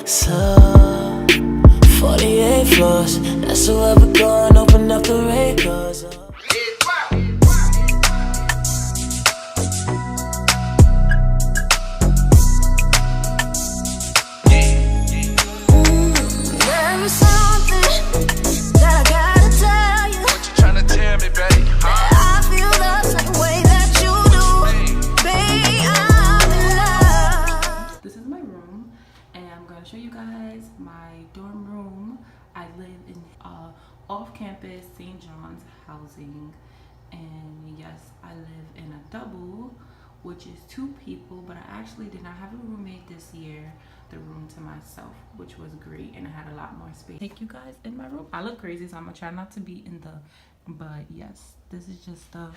So 48 floors, that's whoever going, open up the records. There is something that I gotta tell you. What you tryna tell me, babe? I feel the same way that you do. Babe, I'm in love. This is my room, and I'm going to show you guys my dorm room. I live in off-campus St. John's housing, and yes, I live in a double, which is 2 people, but I actually did not have a roommate this year. The room to myself, which was great, and I had a lot more space. Take you guys in my room. I look crazy, so I'm gonna try not to be in the, but yes, this is just a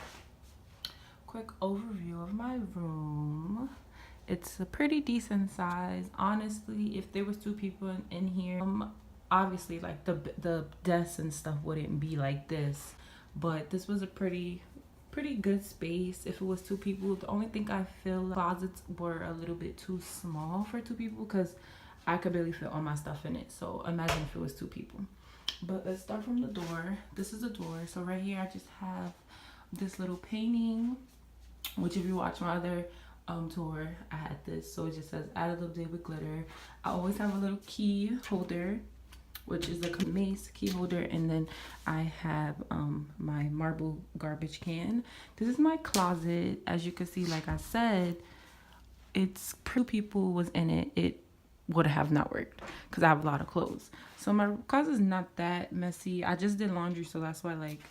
quick overview of my room. It's a pretty decent size. Honestly, if there was 2 people in here, obviously like the desks and stuff wouldn't be like this, but this was a pretty good space if it was 2 people. The only thing I feel closets were a little bit too small for 2 people because I could barely fit all my stuff in it. So imagine if it was 2 people. But let's start from the door. This is the door. So right here I just have this little painting, which if you watch my other tour, I had this. So it just says add a little day with glitter. I always have a little key holder, which is a mace key holder, and then I have my marble garbage can. This is my closet. As you can see, like I said, it's 2 people was in it, it would have not worked because I have a lot of clothes. So my closet is not that messy. I just did laundry, so that's why, like,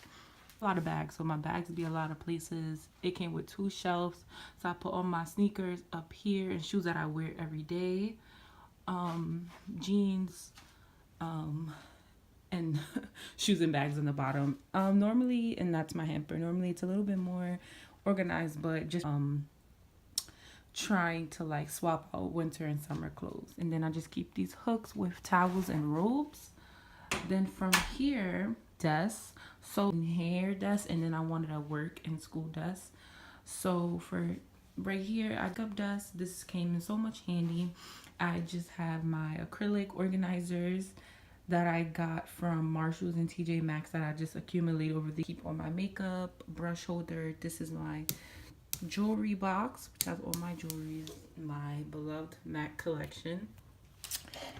a lot of bags, so my bags be a lot of places. It came with 2 shelves, so I put all my sneakers up here and shoes that I wear every day, jeans, and shoes and bags on the bottom. Normally, and that's my hamper, normally it's a little bit more organized, but just trying to like swap out winter and summer clothes. And then I just keep these hooks with towels and robes. Then from here, desks, so hair desk, and then I wanted a work and school desk. So for right here, I got desk. This came in so much handy. I just have my acrylic organizers that I got from Marshalls and TJ Maxx that I just accumulate over the keep all my makeup, brush holder. This is my jewelry box, which has all my jewelries, my beloved MAC collection,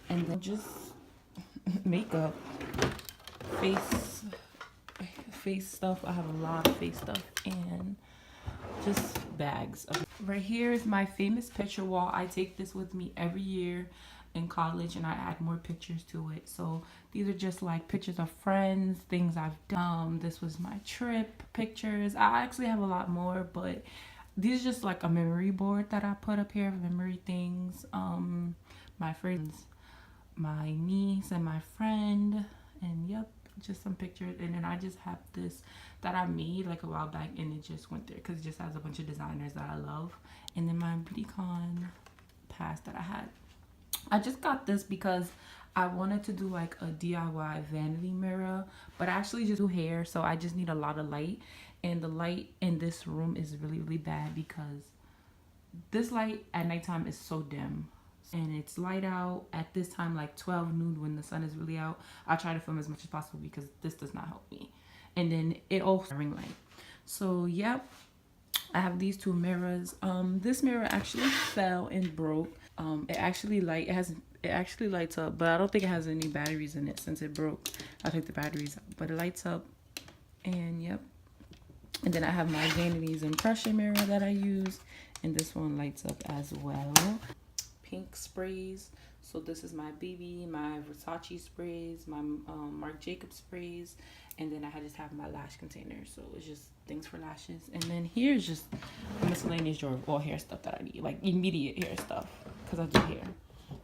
and then just makeup, face stuff. I have a lot of face stuff, and just bags. Right here is my famous picture wall. I take this with me every year in college, and I add more pictures to it. So these are just like pictures of friends, things I've done. This was my trip pictures. I actually have a lot more, but these are just like a memory board that I put up here of memory things. My friends, my niece and my friend, and yep, just some pictures. And then I just have this that I made like a while back, and it just went there because it just has a bunch of designers that I love. And then my BeautyCon pass that I had. I just got this because I wanted to do like a DIY vanity mirror, but I actually just do hair, so I just need a lot of light, and the light in this room is really bad because this light at nighttime is so dim, and it's light out at this time, like 12 noon, when the sun is really out. I try to film as much as possible because this does not help me. And then it also ring light. So yep, I have these 2 mirrors. This mirror actually fell and broke. It actually lights up, but I don't think it has any batteries in it since it broke. I'll take the batteries out, but it lights up. And yep. And then I have my Vanity's impression mirror that I use, and this one lights up as well. Pink sprays. So this is my BB, my Versace sprays, my Marc Jacobs sprays, and then I just have my lash container. So it's just things for lashes. And then here's just a miscellaneous drawer of all hair stuff that I need, like immediate hair stuff, because I do hair.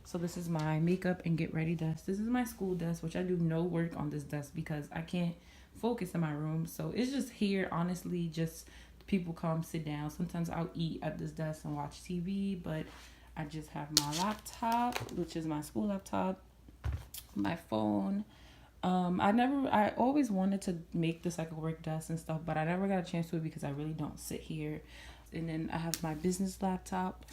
So this is my makeup and get ready desk. This is my school desk, which I do no work on this desk because I can't focus in my room. So it's just here, honestly, just people come sit down. Sometimes I'll eat at this desk and watch TV, but I just have my laptop, which is my school laptop, my phone. I always wanted to make this like a work desk and stuff, but I never got a chance to it because I really don't sit here. And then I have my business laptop,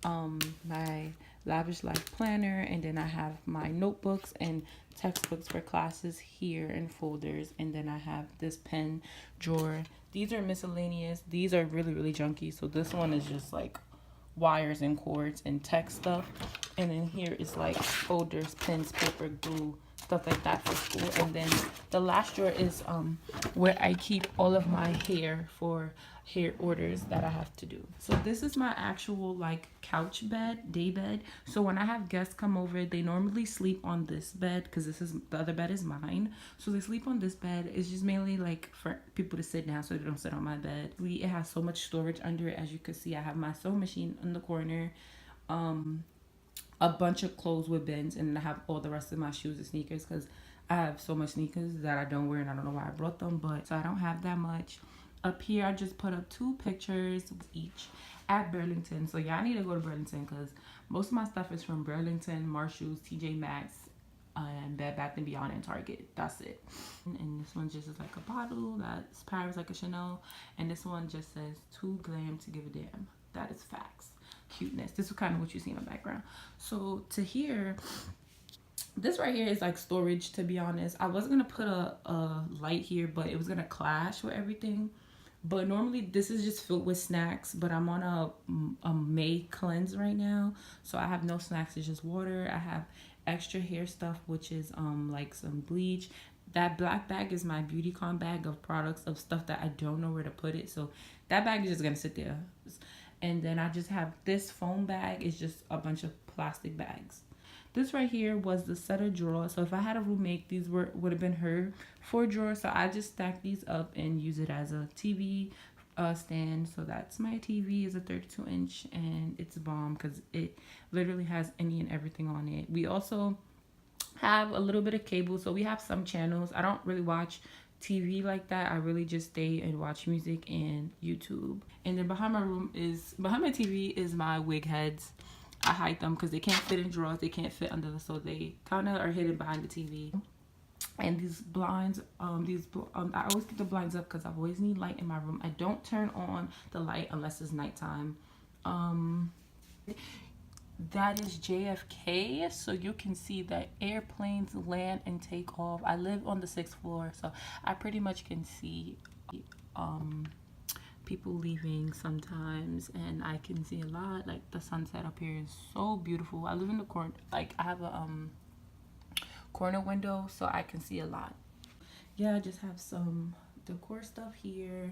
my Lavish Life planner, and then I have my notebooks and textbooks for classes here in folders, and then I have this pen drawer. These are miscellaneous. These are really, really junky. So this one is just like wires and cords and tech stuff, and then here is like folders, pens, paper, glue, stuff like that for school. And then the last drawer is where I keep all of my hair for hair orders that I have to do. So this is my actual like couch bed, day bed. So when I have guests come over, they normally sleep on this bed because this is the other bed is mine. So they sleep on this bed. It's just mainly like for people to sit down so they don't sit on my bed. It has so much storage under it. As you can see, I have my sewing machine in the corner, a bunch of clothes with bins, and I have all the rest of my shoes and sneakers because I have so much sneakers that I don't wear and I don't know why I brought them, but so I don't have that much. Up here I just put up 2 pictures each at Burlington. So yeah, I need to go to Burlington because most of my stuff is from Burlington, Marshalls, TJ Maxx, and Bed Bath & Beyond, and Target. That's it. And this one just is like a bottle that's Paris, like a Chanel, and this one just says too glam to give a damn. That is facts. Cuteness. This is kind of what you see in the background. So to here, this right here is like storage, to be honest. I was gonna put a light here, but it was gonna clash with everything. But normally this is just filled with snacks, but I'm on a May cleanse right now, so I have no snacks. It's just water. I have extra hair stuff, which is like some bleach. That black bag is my BeautyCon bag of products, of stuff that I don't know where to put it, so that bag is just gonna sit there. And then I just have this foam bag. It's just a bunch of plastic bags. This right here was the set of drawers. So if I had a roommate, these would have been her 4 drawers. So I just stacked these up and use it as a TV stand. So that's my TV. Is a 32-inch, and it's bomb because it literally has any and everything on it. We also have a little bit of cable, so we have some channels. I don't really watch TV like that. I really just stay and watch music and YouTube. And then behind my TV is my wig heads. I hide them because they can't fit in drawers. They can't fit under, so they kind of are hidden behind the TV. And these blinds, I always keep the blinds up because I always need light in my room. I don't turn on the light unless it's nighttime. That is JFK, so you can see that airplanes land and take off. I live on the 6th floor, so I pretty much can see people leaving sometimes, and I can see a lot. Like the sunset up here is so beautiful. I live in the corner, like I have a corner window, so I can see a lot. Yeah, I just have some decor stuff here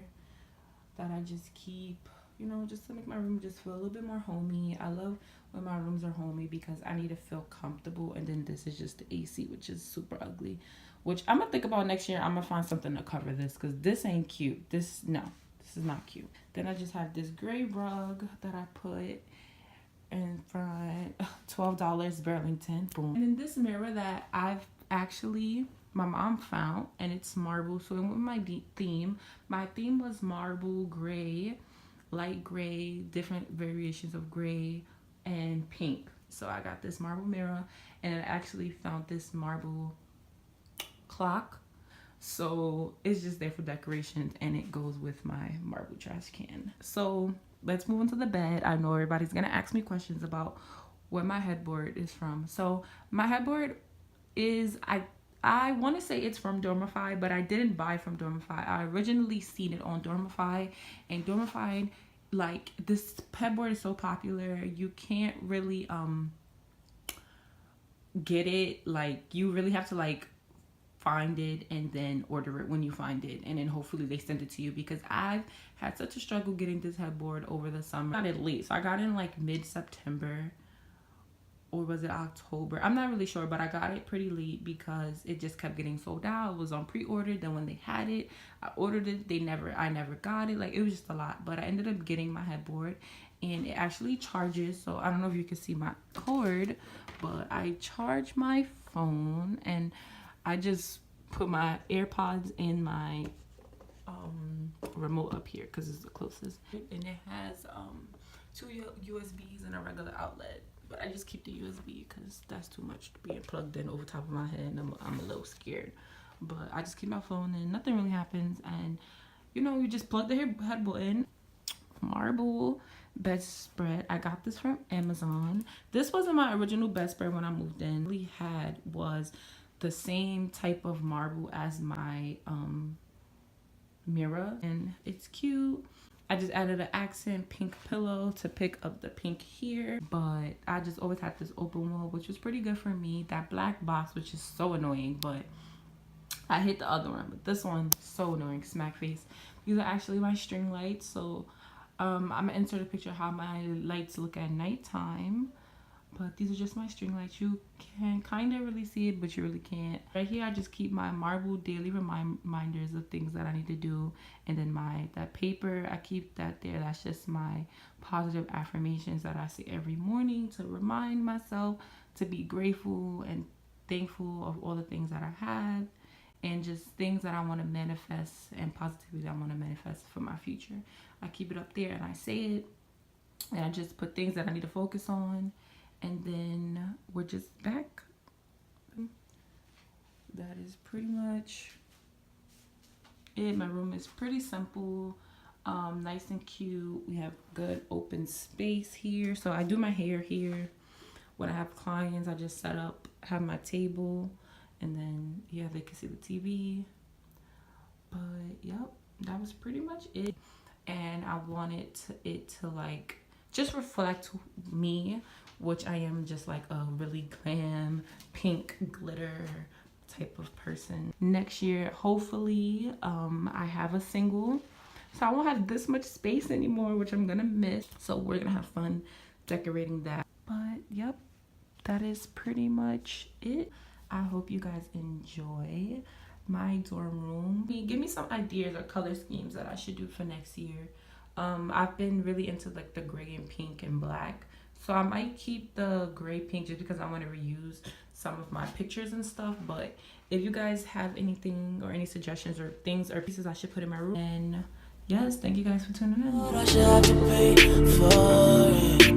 that I just keep, you know, just to make my room just feel a little bit more homey. I love when my rooms are homey because I need to feel comfortable. And then this is just the AC, which is super ugly, which I'm gonna think about next year. I'm gonna find something to cover this because this ain't cute. This is not cute. Then I just have this gray rug that I put in front. $12 Burlington. Boom. And then this mirror that my mom found, and it's marble. So it went with my theme. My theme was marble, gray, light gray, different variations of gray, and pink. So I got this marble mirror, and I actually found this marble clock. So it's just there for decorations, and it goes with my marble trash can. So let's move into the bed. I know everybody's gonna ask me questions about where my headboard is from. So my headboard is, I want to say it's from Dormify, but I didn't buy from Dormify. I originally seen it on Dormify, and Dormify, like, this headboard is so popular, you can't really get it. Like, you really have to like find it and then order it when you find it, and then hopefully they send it to you, because I've had such a struggle getting this headboard over the summer. I got it late, so I got it in like mid-September, or was it October? I'm not really sure, but I got it pretty late because it just kept getting sold out. It was on pre-order. Then when they had it, I ordered it. I never got it. Like, it was just a lot. But I ended up getting my headboard, and it actually charges. So I don't know if you can see my cord, but I charge my phone, and I just put my AirPods in my remote up here because it's the closest. And it has 2 USBs and a regular outlet. But I just keep the USB because that's too much to be plugged in over top of my head, and I'm a little scared. But I just keep my phone, and nothing really happens. And, you know, you just plug the headboard in. marble bedspread. I got this from Amazon. This wasn't my original bedspread when I moved in. What we had was the same type of marble as my mirror, and it's cute. I just added an accent pink pillow to pick up the pink here, but I just always had this open wall, which was pretty good for me. That black box, which is so annoying, but I hate the other one, but this one so annoying, smack face. These are actually my string lights. So I'm gonna insert a picture of how my lights look at nighttime, but these are just my string lights. You can kind of really see it, but you really can't. Right here I just keep my marble daily reminders of things that I need to do, and then that paper, I keep that there. That's just my positive affirmations that I say every morning to remind myself to be grateful and thankful of all the things that I have, and just things that I want to manifest and positivity that I want to manifest for my future. I keep it up there and I say it, and I just put things that I need to focus on. And then we're just back. That is pretty much it. My room is pretty simple, nice and cute. We have good open space here. So I do my hair here. When I have clients, I just set up, have my table, and then yeah, they can see the TV. But yep, that was pretty much it. And I wanted it to like just reflect me, which I am just like a really glam, pink glitter type of person. Next year, hopefully, I have a single, so I won't have this much space anymore, which I'm gonna miss. So we're gonna have fun decorating that. But yep, that is pretty much it. I hope you guys enjoy my dorm room. Give me some ideas or color schemes that I should do for next year. I've been really into like the gray and pink and black, so I might keep the gray pink just because I want to reuse some of my pictures and stuff. But if you guys have anything or any suggestions or things or pieces I should put in my room, and yes, thank you guys for tuning in.